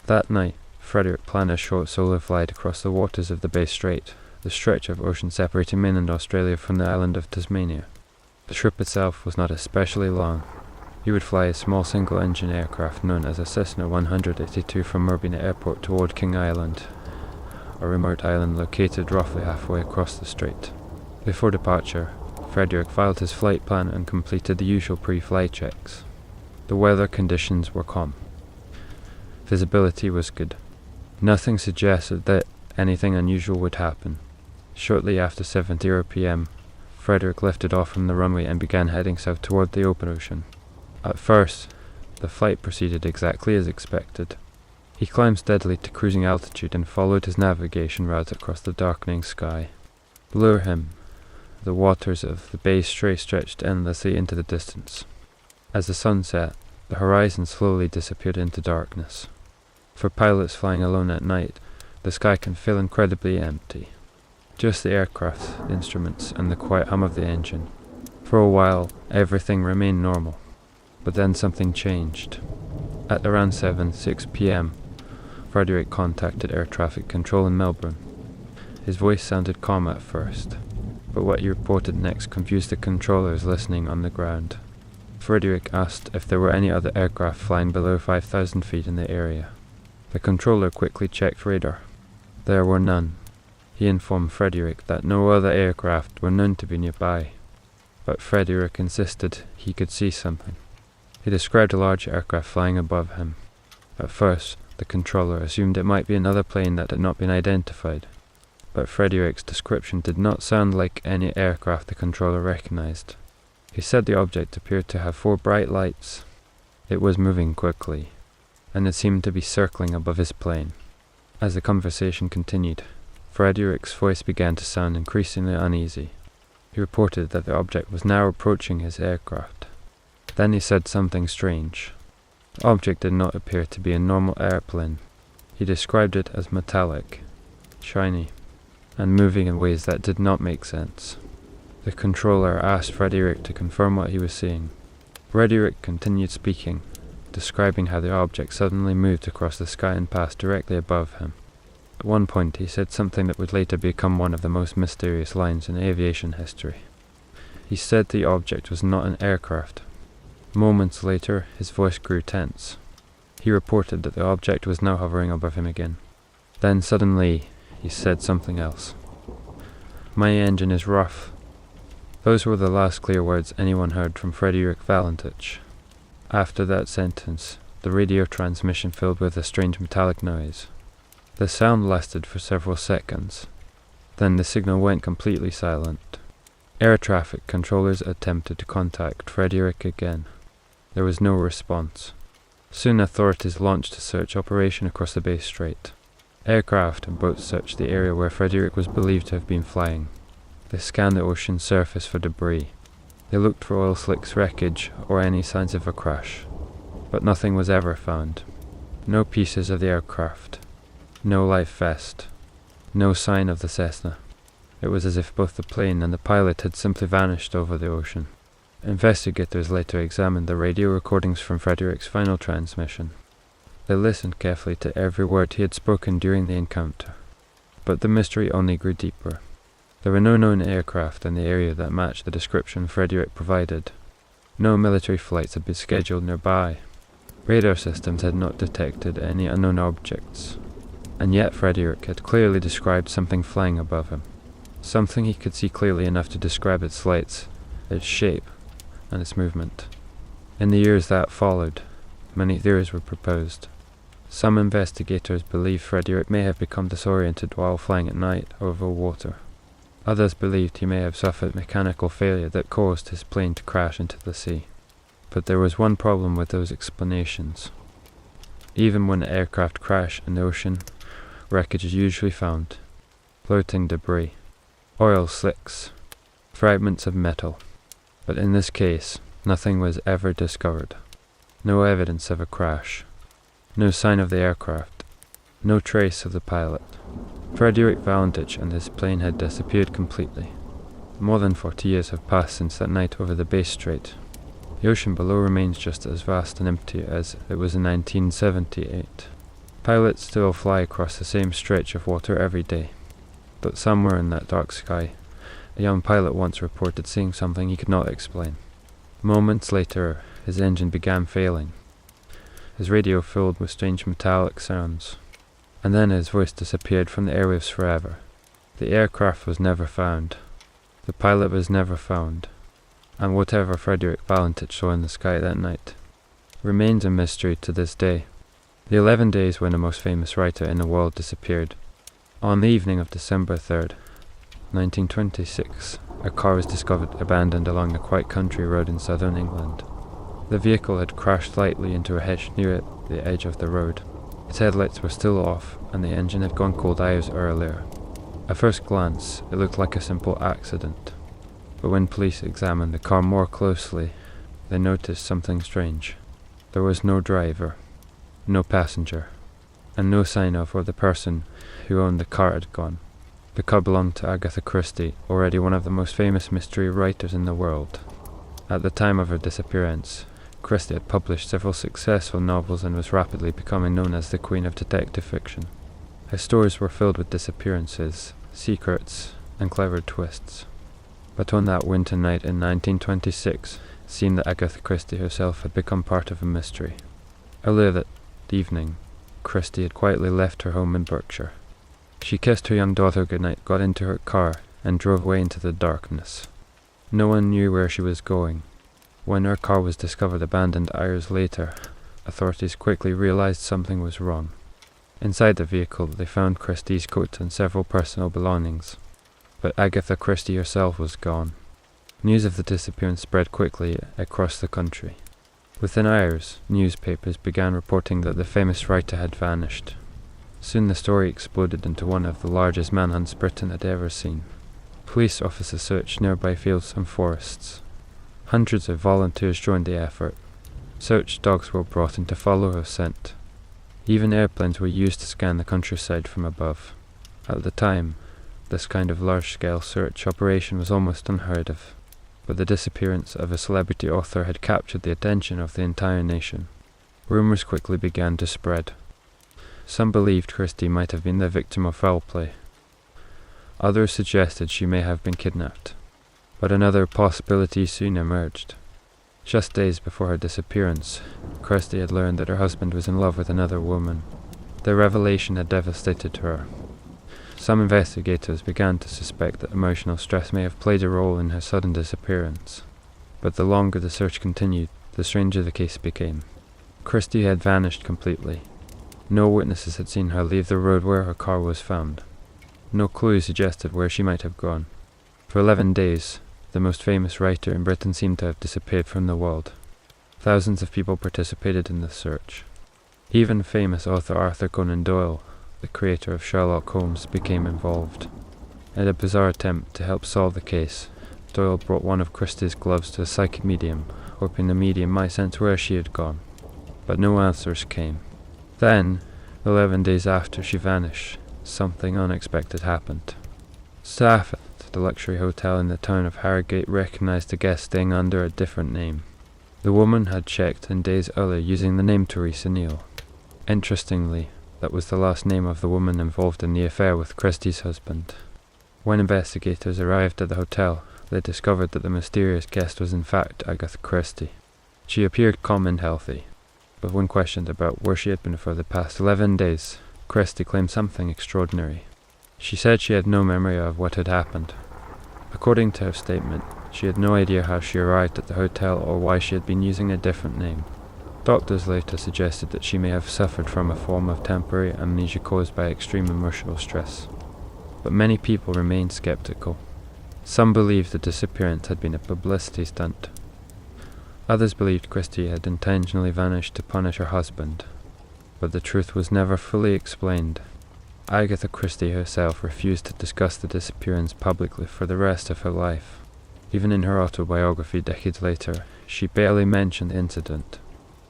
A: That night, Frederick planned a short solo flight across the waters of the Bay Strait, the stretch of ocean separating mainland Australia from the island of Tasmania. The trip itself was not especially long. He would fly a small single-engine aircraft known as a Cessna 182 from Murbeena Airport toward King Island, a remote island located roughly halfway across the strait. Before departure, Frederick filed his flight plan and completed the usual pre-flight checks. The weather conditions were calm. Visibility was good. Nothing suggested that anything unusual would happen. Shortly after 7:00 p.m., Frederick lifted off from the runway and began heading south toward the open ocean. At first, the flight proceeded exactly as expected. He climbed steadily to cruising altitude and followed his navigation route across the darkening sky. Below him, the waters of the Bay Strait stretched endlessly into the distance. As the sun set, the horizon slowly disappeared into darkness. For pilots flying alone at night, the sky can feel incredibly empty. Just the aircraft's instruments and the quiet hum of the engine. For a while, everything remained normal. But then something changed. At around 7:06 p.m., Frederick contacted air traffic control in Melbourne. His voice sounded calm at first, but what he reported next confused the controllers listening on the ground. Frederick asked if there were any other aircraft flying below 5,000 feet in the area. The controller quickly checked radar. There were none. He informed Frederick that no other aircraft were known to be nearby, but Frederick insisted he could see something. He described a large aircraft flying above him. At first, the controller assumed it might be another plane that had not been identified, but Frederick's description did not sound like any aircraft the controller recognized. He said the object appeared to have 4 bright lights. It was moving quickly, and it seemed to be circling above his plane. As the conversation continued, Frederick's voice began to sound increasingly uneasy. He reported that the object was now approaching his aircraft. Then he said something strange. The object did not appear to be a normal airplane. He described it as metallic, shiny, and moving in ways that did not make sense. The controller asked Frederick to confirm what he was seeing. Frederick continued speaking, describing how the object suddenly moved across the sky and passed directly above him. At one point he said something that would later become one of the most mysterious lines in aviation history. He said the object was not an aircraft. Moments later, his voice grew tense. He reported that the object was now hovering above him again. Then suddenly, he said something else. "My engine is rough." Those were the last clear words anyone heard from Frederick Valentich. After that sentence, the radio transmission filled with a strange metallic noise. The sound lasted for several seconds. Then the signal went completely silent. Air traffic controllers attempted to contact Frederick again. There was no response. Soon authorities launched a search operation across the Bay Strait. Aircraft and boats searched the area where Frederick was believed to have been flying. They scanned the ocean surface for debris. They looked for oil slicks wreckage or any signs of a crash. But nothing was ever found. No pieces of the aircraft. No life vest. No sign of the Cessna. It was as if both the plane and the pilot had simply vanished over the ocean. Investigators later examined the radio recordings from Frederick's final transmission. They listened carefully to every word he had spoken during the encounter. But the mystery only grew deeper. There were no known aircraft in the area that matched the description Frederick provided. No military flights had been scheduled nearby. Radar systems had not detected any unknown objects. And yet Frederick had clearly described something flying above him. Something he could see clearly enough to describe its lights, its shape, and its movement. In the years that followed, many theories were proposed. Some investigators believed Frederick may have become disoriented while flying at night over water. Others believed he may have suffered mechanical failure that caused his plane to crash into the sea. But there was one problem with those explanations. Even when aircraft crash in the ocean, wreckage is usually found. Floating debris, oil slicks, fragments of metal. But in this case, nothing was ever discovered. No evidence of a crash. No sign of the aircraft. No trace of the pilot. Frederick Valentich and his plane had disappeared completely. More than 40 years have passed since that night over the Bay Strait. The ocean below remains just as vast and empty as it was in 1978. Pilots still fly across the same stretch of water every day, but somewhere in that dark sky, a young pilot once reported seeing something he could not explain. Moments later, his engine began failing, his radio filled with strange metallic sounds, and then his voice disappeared from the airwaves forever. The aircraft was never found, the pilot was never found, and whatever Frederick Valentich saw in the sky that night remains a mystery to this day. The 11 days when the most famous writer in the world disappeared. On the evening of December 3rd, 1926, a car was discovered abandoned along a quiet country road in southern England. The vehicle had crashed lightly into a hedge near the edge of the road. Its headlights were still off, and the engine had gone cold hours earlier. At first glance, it looked like a simple accident, but when police examined the car more closely, they noticed something strange. There was no driver, no passenger, and no sign of where the person who owned the car had gone. The car belonged to Agatha Christie, already one of the most famous mystery writers in the world. At the time of her disappearance, Christie had published several successful novels and was rapidly becoming known as the queen of detective fiction. Her stories were filled with disappearances, secrets, and clever twists. But on that winter night in 1926, it seemed that Agatha Christie herself had become part of a mystery. Earlier that evening, Christie had quietly left her home in Berkshire. She kissed her young daughter goodnight, got into her car, and drove away into the darkness. No one knew where she was going. When her car was discovered abandoned hours later, authorities quickly realized something was wrong. Inside the vehicle, they found Christie's coat and several personal belongings, but Agatha Christie herself was gone. News of the disappearance spread quickly across the country. Within hours, newspapers began reporting that the famous writer had vanished. Soon the story exploded into one of the largest manhunts Britain had ever seen. Police officers searched nearby fields and forests. Hundreds of volunteers joined the effort. Search dogs were brought in to follow her scent. Even airplanes were used to scan the countryside from above. At the time, this kind of large-scale search operation was almost unheard of, but the disappearance of a celebrity author had captured the attention of the entire nation. Rumours quickly began to spread. Some believed Christie might have been the victim of foul play. Others suggested she may have been kidnapped, but another possibility soon emerged. Just days before her disappearance, Christie had learned that her husband was in love with another woman. The revelation had devastated her. Some investigators began to suspect that emotional stress may have played a role in her sudden disappearance. But the longer the search continued, the stranger the case became. Christie had vanished completely. No witnesses had seen her leave the road where her car was found. No clue suggested where she might have gone. For 11 days, the most famous writer in Britain seemed to have disappeared from the world. Thousands of people participated in the search. Even famous author Arthur Conan Doyle, the creator of Sherlock Holmes, became involved. In a bizarre attempt to help solve the case, Doyle brought one of Christie's gloves to a psychic medium, hoping the medium might sense where she had gone. But no answers came. Then, 11 days after she vanished, something unexpected happened. Staff at the luxury hotel in the town of Harrogate recognized a guest staying under a different name. The woman had checked in days earlier using the name Teresa Neal. Interestingly, that was the last name of the woman involved in the affair with Christie's husband. When investigators arrived at the hotel, they discovered that the mysterious guest was in fact Agatha Christie. She appeared calm and healthy, but when questioned about where she had been for the past 11 days, Christie claimed something extraordinary. She said she had no memory of what had happened. According to her statement, she had no idea how she arrived at the hotel or why she had been using a different name. Doctors later suggested that she may have suffered from a form of temporary amnesia caused by extreme emotional stress. But many people remained skeptical. Some believed the disappearance had been a publicity stunt. Others believed Christie had intentionally vanished to punish her husband. But the truth was never fully explained. Agatha Christie herself refused to discuss the disappearance publicly for the rest of her life. Even in her autobiography decades later, she barely mentioned the incident.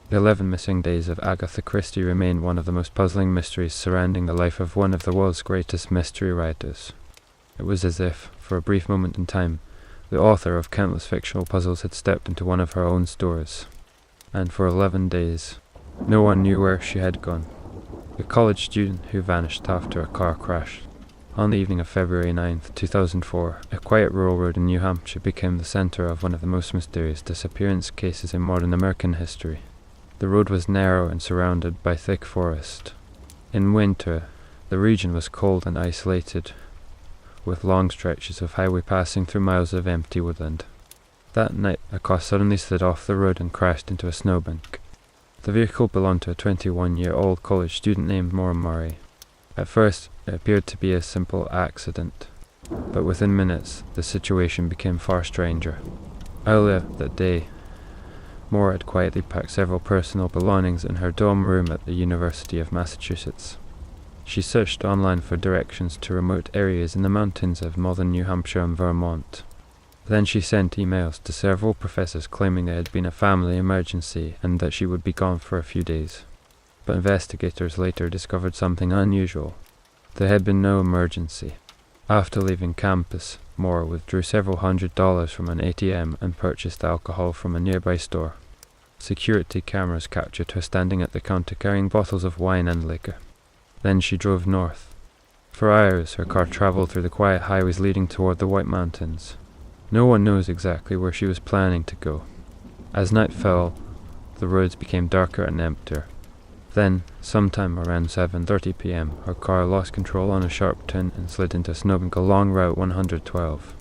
A: The 11 missing days of Agatha Christie remain one of the most puzzling mysteries surrounding the life of one of the world's greatest mystery writers. It was as if, for a brief moment in time, the author of countless fictional puzzles had stepped into one of her own stories. And for 11 days, no one knew where she had gone. a college student who vanished after a car crash. On the evening of February 9th, 2004, a quiet rural road in New Hampshire became the center of one of the most mysterious disappearance cases in modern American history. The road was narrow and surrounded by thick forest. In winter, the region was cold and isolated, with long stretches of highway passing through miles of empty woodland. That night, a car suddenly slid off the road and crashed into a snowbank. The vehicle belonged to a 21-year-old college student named Maura Murray. At first, it appeared to be a simple accident, but within minutes, the situation became far stranger. Earlier that day, Maura had quietly packed several personal belongings in her dorm room at the University of Massachusetts. She searched online for directions to remote areas in the mountains of northern New Hampshire and Vermont. Then she sent emails to several professors claiming there had been a family emergency and that she would be gone for a few days. But investigators later discovered something unusual. There had been no emergency. After leaving campus, Maura withdrew several $100s from an ATM and purchased alcohol from a nearby store. Security cameras captured her standing at the counter carrying bottles of wine and liquor. Then she drove north. For hours, her car traveled through the quiet highways leading toward the White Mountains. No one knows exactly where she was planning to go. As night fell, the roads became darker and emptier. Then, sometime around 7:30 p.m., her car lost control on a sharp turn and slid into a snowbank along Route 112.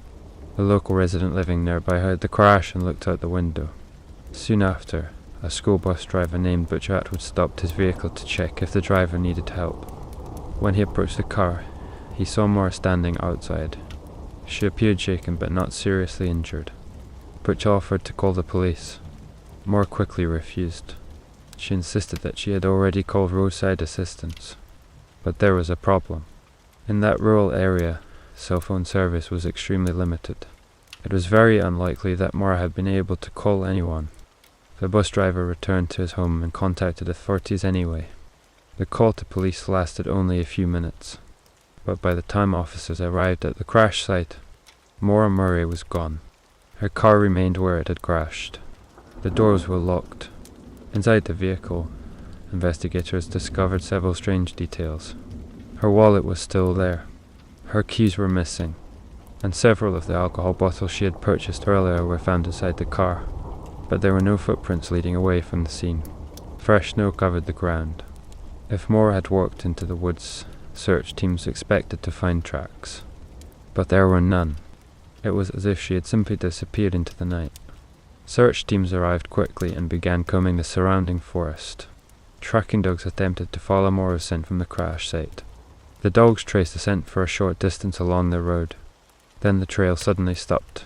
A: A local resident living nearby heard the crash and looked out the window. Soon after, a school bus driver named Butch Atwood stopped his vehicle to check if the driver needed help. When he approached the car, he saw Maura standing outside. She appeared shaken but not seriously injured. Butch offered to call the police. Maura quickly refused. She insisted that she had already called roadside assistance. But there was a problem. In that rural area, cell phone service was extremely limited. It was very unlikely that Maura had been able to call anyone. The bus driver returned to his home and contacted authorities anyway. The call to police lasted only a few minutes. But by the time officers arrived at the crash site, Maura Murray was gone. Her car remained where it had crashed. The doors were locked. Inside the vehicle, investigators discovered several strange details. Her wallet was still there. Her keys were missing, and several of the alcohol bottles she had purchased earlier were found inside the car. But there were no footprints leading away from the scene. Fresh snow covered the ground. If Maura had walked into the woods, search teams expected to find tracks. But there were none. It was as if she had simply disappeared into the night. Search teams arrived quickly and began combing the surrounding forest. Tracking dogs attempted to follow Maura's scent from the crash site. The dogs traced the scent for a short distance along the road. Then the trail suddenly stopped.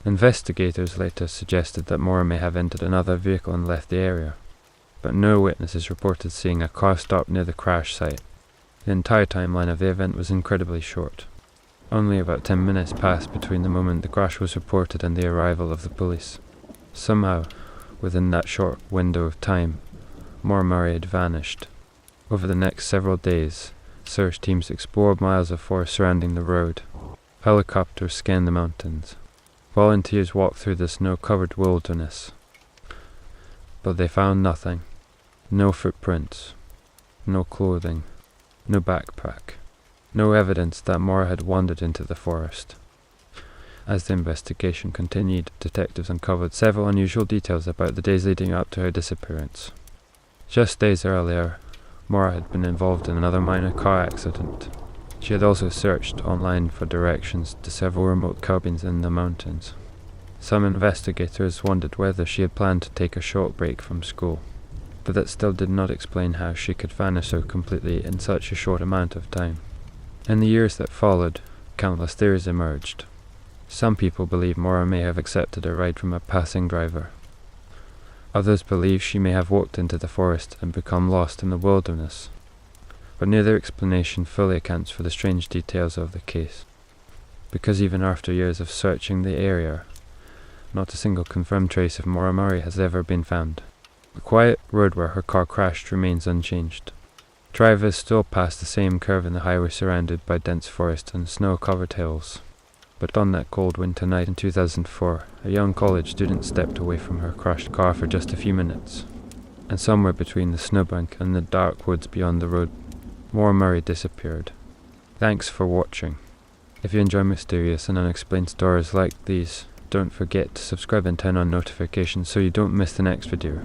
A: Investigators later suggested that Maura may have entered another vehicle and left the area, but no witnesses reported seeing a car stop near the crash site. The entire timeline of the event was incredibly short. Only about 10 minutes passed between the moment the crash was reported and the arrival of the police. Somehow, within that short window of time, Maura Murray had vanished. Over the next several days, search teams explored miles of forest surrounding the road. Helicopters scanned the mountains. Volunteers walked through the snow-covered wilderness. But they found nothing. No footprints. No clothing. No backpack. No evidence that Maura had wandered into the forest. As the investigation continued, detectives uncovered several unusual details about the days leading up to her disappearance. Just days earlier, Maura had been involved in another minor car accident. She had also searched online for directions to several remote cabins in the mountains. Some investigators wondered whether she had planned to take a short break from school, but that still did not explain how she could vanish so completely in such a short amount of time. In the years that followed, countless theories emerged. Some people believe Maura may have accepted a ride from a passing driver. Others believe she may have walked into the forest and become lost in the wilderness. But neither explanation fully accounts for the strange details of the case, because even after years of searching the area, not a single confirmed trace of Maura Murray has ever been found. The quiet road where her car crashed remains unchanged. Drivers still pass the same curve in the highway surrounded by dense forest and snow-covered hills. But on that cold winter night in 2004, a young college student stepped away from her crashed car for just a few minutes. And somewhere between the snowbank and the dark woods beyond the road, More Murray disappeared. Thanks for watching. If you enjoy mysterious and unexplained stories like these, don't forget to subscribe and turn on notifications so you don't miss the next video.